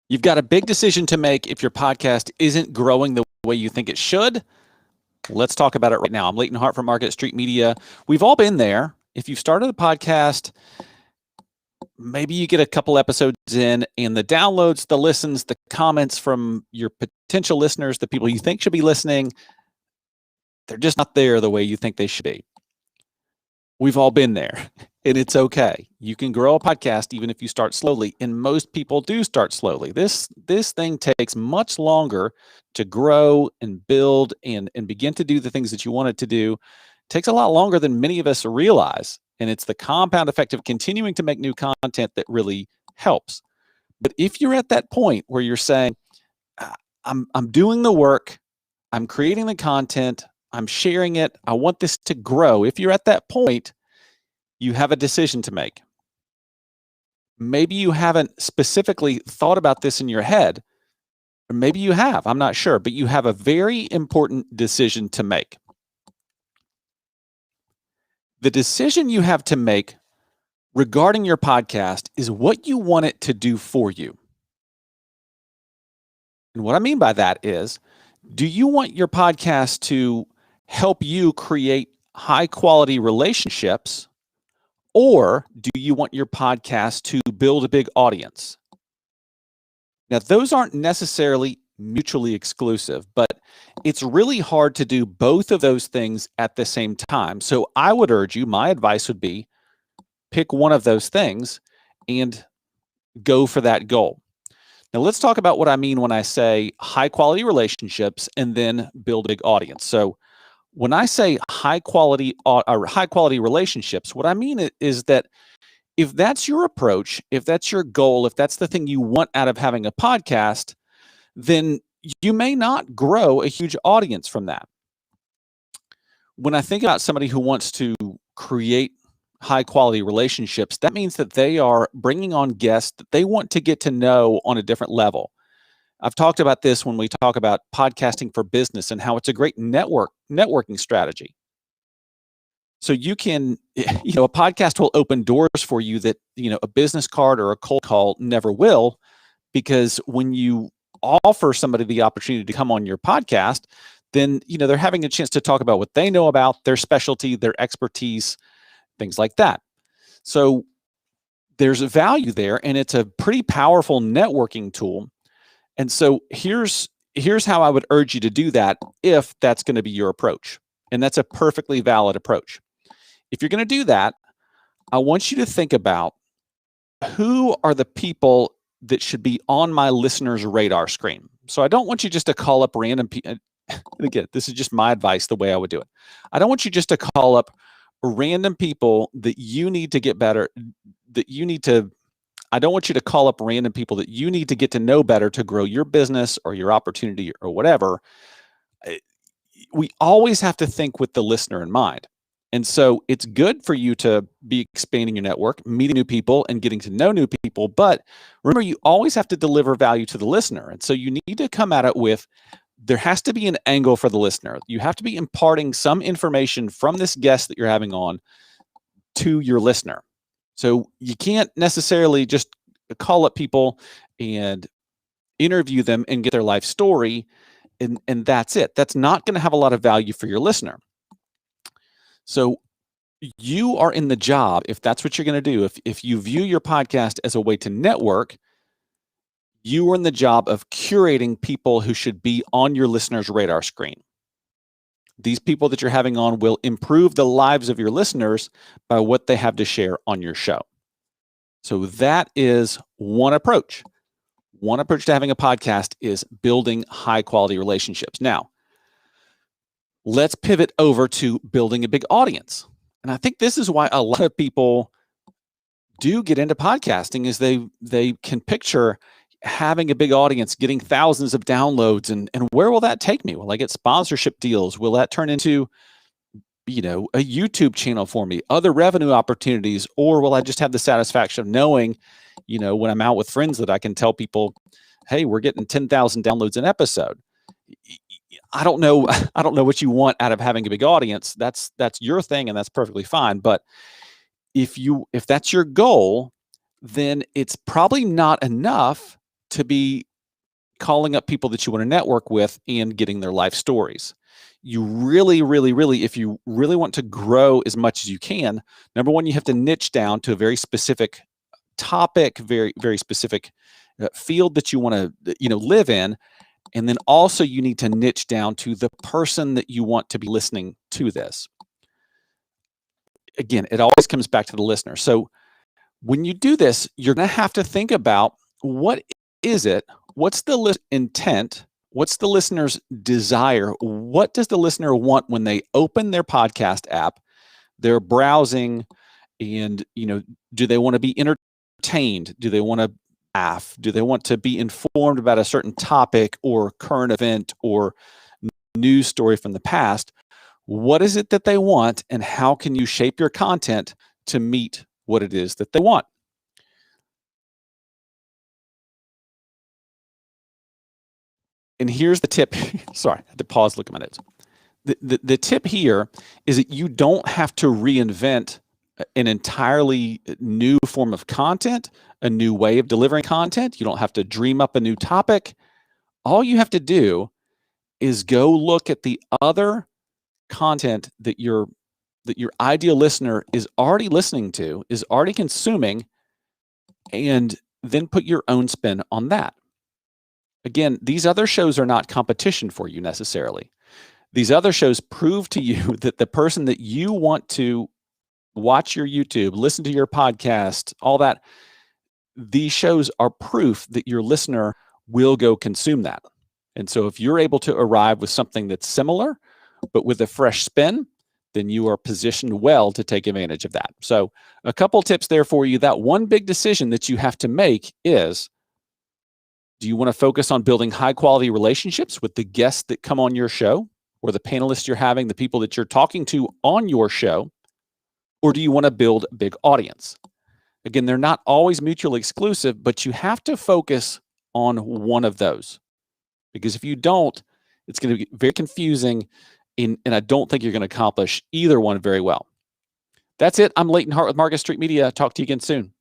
You've got a big decision to make if your podcast isn't growing the way you think it should. Let's talk about it right now. I'm Leighton Hart from Market Street Media. We've all been there. If you've started a podcast, maybe you get a couple episodes in and the downloads, the listens, the comments from your potential listeners, the people you think should be listening, they're just not there the way you think they should be. We've all been there, and it's okay. You can grow a podcast even if you start slowly, and most people do start slowly. This thing takes much longer to grow and build and begin to do the things that you want it to do. It takes a lot longer than many of us realize, and it's the compound effect of continuing to make new content that really helps. But if you're at that point where you're saying, I'm doing the work, I'm creating the content, I'm sharing it, I want this to grow. If you're at that point, you have a decision to make. Maybe you haven't specifically thought about this in your head, or maybe you have, I'm not sure, but you have a very important decision to make. The decision you have to make regarding your podcast is what you want it to do for you. And what I mean by that is, do you want your podcast to help you create high quality relationships, or do you want your podcast to build a big audience? Now, those aren't necessarily mutually exclusive, but it's really hard to do both of those things at the same time. So I would urge you, my advice would be pick one of those things and go for that goal. Now, let's talk about what I mean when I say high quality relationships and then build a big audience. So when I say high quality relationships, what I mean is that if that's your approach, if that's your goal, if that's the thing you want out of having a podcast, then you may not grow a huge audience from that. When I think about somebody who wants to create high quality relationships, that means that they are bringing on guests that they want to get to know on a different level. I've talked about this when we talk about podcasting for business and how it's a great networking strategy. So you can, a podcast will open doors for you that, a business card or a cold call never will, because when you offer somebody the opportunity to come on your podcast, then, they're having a chance to talk about what they know about their specialty, their expertise, things like that. So there's a value there, and it's a pretty powerful networking tool. And so here's how I would urge you to do that if that's going to be your approach. And that's a perfectly valid approach. If you're going to do that, I want you to think about who are the people that should be on my listeners' radar screen. So I don't want you just to call up random people. Again, this is just my advice, the way I would do it. I don't want you just to call up random people that you need to get better, I don't want you to call up random people that you need to get to know better to grow your business or your opportunity or whatever. We always have to think with the listener in mind. And so it's good for you to be expanding your network, meeting new people and getting to know new people. But remember, you always have to deliver value to the listener. And so you need to come at it with, there has to be an angle for the listener. You have to be imparting some information from this guest that you're having on to your listener. So you can't necessarily just call up people and interview them and get their life story, and that's it. That's not going to have a lot of value for your listener. So you are in the job, if that's what you're going to do, if you view your podcast as a way to network, you are in the job of curating people who should be on your listener's radar screen. These people that you're having on will improve the lives of your listeners by what they have to share on your show. So that is one approach. One approach to having a podcast is building high quality relationships. Now, let's pivot over to building a big audience. And I think this is why a lot of people do get into podcasting, is they can picture having a big audience, getting thousands of downloads, and where will that take me? Will I get sponsorship deals? Will that turn into, a YouTube channel for me, other revenue opportunities, or will I just have the satisfaction of knowing, when I'm out with friends that I can tell people, hey, we're getting 10,000 downloads an episode. I don't know what you want out of having a big audience. That's your thing, and that's perfectly fine. But if that's your goal, then it's probably not enough to be calling up people that you want to network with and getting their life stories. You really, really, really, if you really want to grow as much as you can, number one, you have to niche down to a very specific topic, very, very specific field that you want to, live in. And then also you need to niche down to the person that you want to be listening to this. Again, it always comes back to the listener. So when you do this, you're going to have to think about what is it? What's the intent? What's the listener's desire? What does the listener want when they open their podcast app? They're browsing, and do they want to be entertained? Do they want to laugh? Do they want to be informed about a certain topic or current event or news story from the past? What is it that they want, and how can you shape your content to meet what it is that they want? And here's the tip. Sorry, I had to pause, look at my notes. The tip here is that you don't have to reinvent an entirely new form of content, a new way of delivering content. You don't have to dream up a new topic. All you have to do is go look at the other content that your ideal listener is already listening to, is already consuming, and then put your own spin on that. Again, these other shows are not competition for you necessarily. These other shows prove to you that the person that you want to watch your YouTube, listen to your podcast, all that, these shows are proof that your listener will go consume that. And so if you're able to arrive with something that's similar, but with a fresh spin, then you are positioned well to take advantage of that. So a couple tips there for you. That one big decision that you have to make is, do you want to focus on building high quality relationships with the guests that come on your show, or the panelists you're having, the people that you're talking to on your show? Or do you want to build a big audience? Again, they're not always mutually exclusive, but you have to focus on one of those. Because if you don't, it's going to be very confusing, and I don't think you're going to accomplish either one very well. That's it. I'm Leighton Hart with Market Street Media. Talk to you again soon.